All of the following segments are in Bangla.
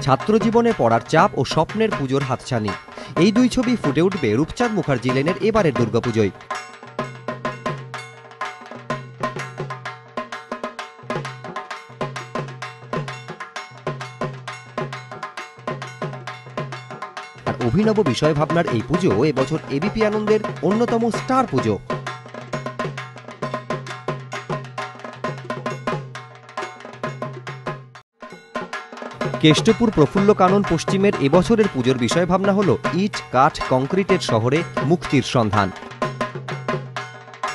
ছাত্র জীবনে পড়ার চাপ ও স্বপ্নের পুজোর হাতছানি, এই দুই ছবি ফুটে উঠবে রূপচাঁদ মুখার্জি লেনের এবারের দুর্গাপুজোয়। আর অভিনব বিষয় ভাবনার এই পুজো এবছর এবিপি আনন্দের অন্যতম স্টার পুজো। কেষ্টপুর প্রফুল্ল কানন পশ্চিমের এবছরের পুজোর বিষয় ভাবনা হল ইট কাঠ কংক্রিটের শহরে মুক্তির সন্ধান।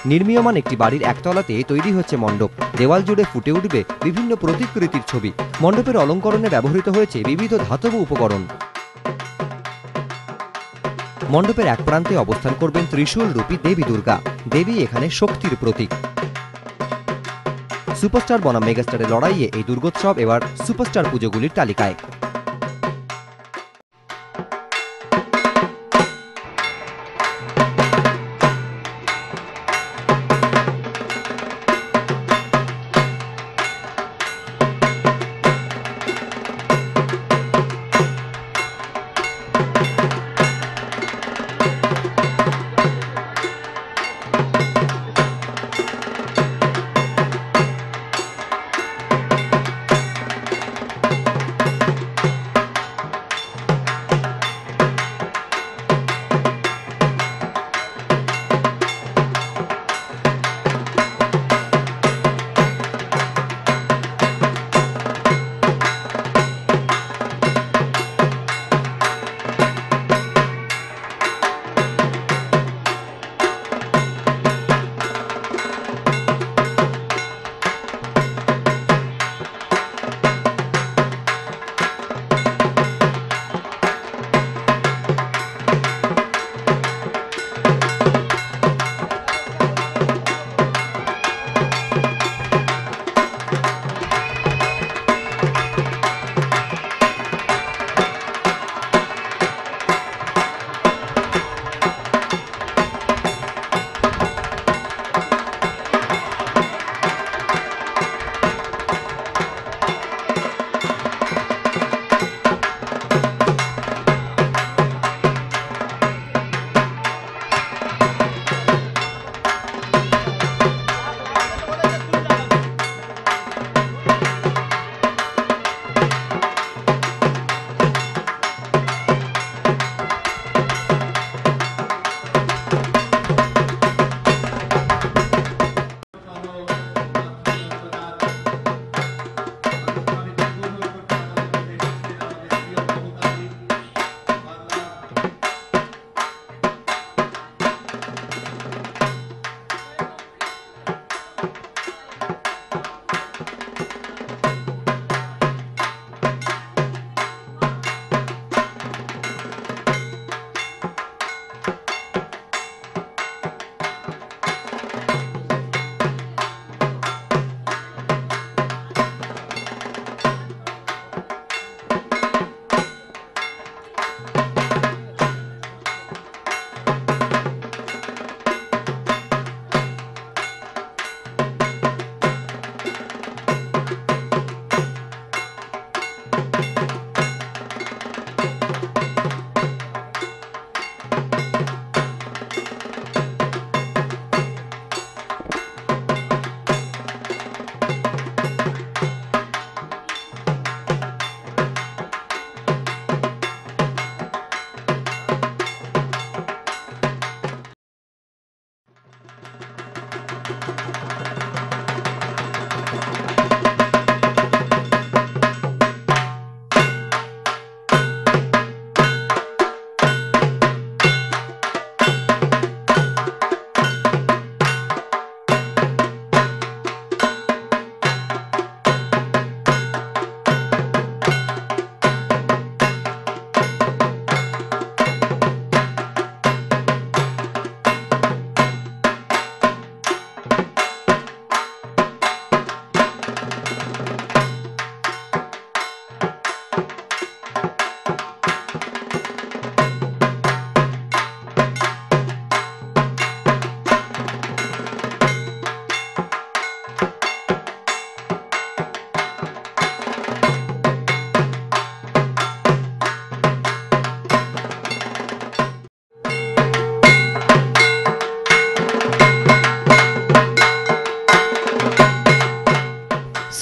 নির্মীয়মান একটি বাড়ির একতলাতে তৈরি হচ্ছে মণ্ডপ, দেওয়াল জুড়ে ফুটে উঠবে বিভিন্ন প্রতিকৃতির ছবি। মণ্ডপের অলঙ্করণে ব্যবহৃত হয়েছে বিবিধ ধাতব উপকরণ। মণ্ডপের এক প্রান্তে অবস্থান করবেন ত্রিশূল রূপী দেবী দুর্গা। দেবী এখানে শক্তির প্রতীক। সুপারস্টার বনাম মেগাস্টারের লড়াইয়ে এই দুর্গোৎসব এবার সুপারস্টার পুজোগুলির তালিকায়।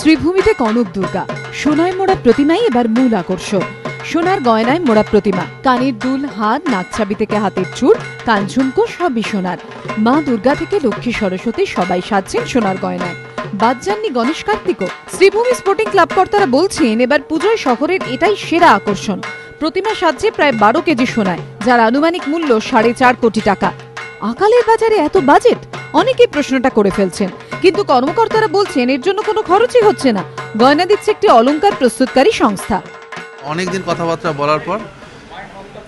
শ্রীভূমিতে কনক দুর্গা সোনায় মোড়া প্রতিমাই এবার মূল আকর্ষণ। সোনার গয়নায় মোড়া প্রতিমা, কানের দুল, হাত, নাকছাবি থেকে হাতের চূড়, কানঝুমকো সবই সোনার। মা দুর্গা থেকে লক্ষ্মী সরস্বতী সবাই সাজছেন সোনার গয়নায়। বাদ যাননি গণেশ কার্তিকও। শ্রীভূমি স্পোর্টিং ক্লাব কর্তারা বলছেন এবার পুজোয় শহরের এটাই সেরা আকর্ষণ। প্রতিমা সাজছে প্রায় 12 কেজি সোনায়, যার আনুমানিক মূল্য 4.5 কোটি টাকা। আকালের বাজারে এত বাজেট? অনেকেই প্রশ্নটা করে ফেলছেন, কিন্তু কর্মকর্তারা বলছেন এর জন্য কোনো খরচই হচ্ছে না। গয়না দিচ্ছে একটি অলংকার প্রস্তুতকারী সংস্থা। অনেকদিন কথাবার্তা বলার পর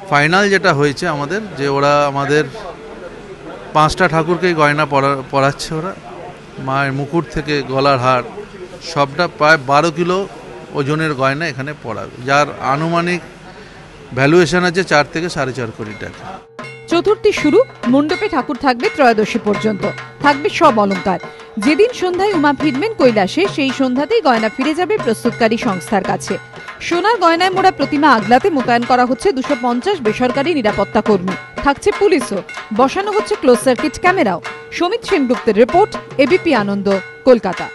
ফাইনাল যেটা হয়েছে আমাদের, যে ওরা আমাদের 5টা ঠাকুরকেই গয়না পরাচ্ছে। ওরা মায়ের মুকুট থেকে গলার হার সবটা প্রায় 12 কিলো ওজনের গয়না এখানে পরাবে, যার আনুমানিক ভ্যালুয়েশন আছে 4 থেকে 4.5 কোটি টাকা। চতুর্থী শুরু, মণ্ডপে ঠাকুর থাকবে ত্রয়োদশী পর্যন্ত, থাকবে সব অলংকার। যেদিন সন্ধ্যায় উমা ফিরবেন কৈলাসে, সেই সন্ধ্যাতেই গয়না ফিরে যাবে প্রস্তুতকারী সংস্থার কাছে। সোনার গয়নায় মোড়া প্রতিমা আগলাতে মোতায়েন করা হচ্ছে 250 বেসরকারি নিরাপত্তা কর্মী, থাকছে পুলিশও, বসানো হচ্ছে ক্লোজ সার্কিট ক্যামেরাও। সমিত সেনগুপ্তের রিপোর্ট, এবিপি আনন্দ, কলকাতা।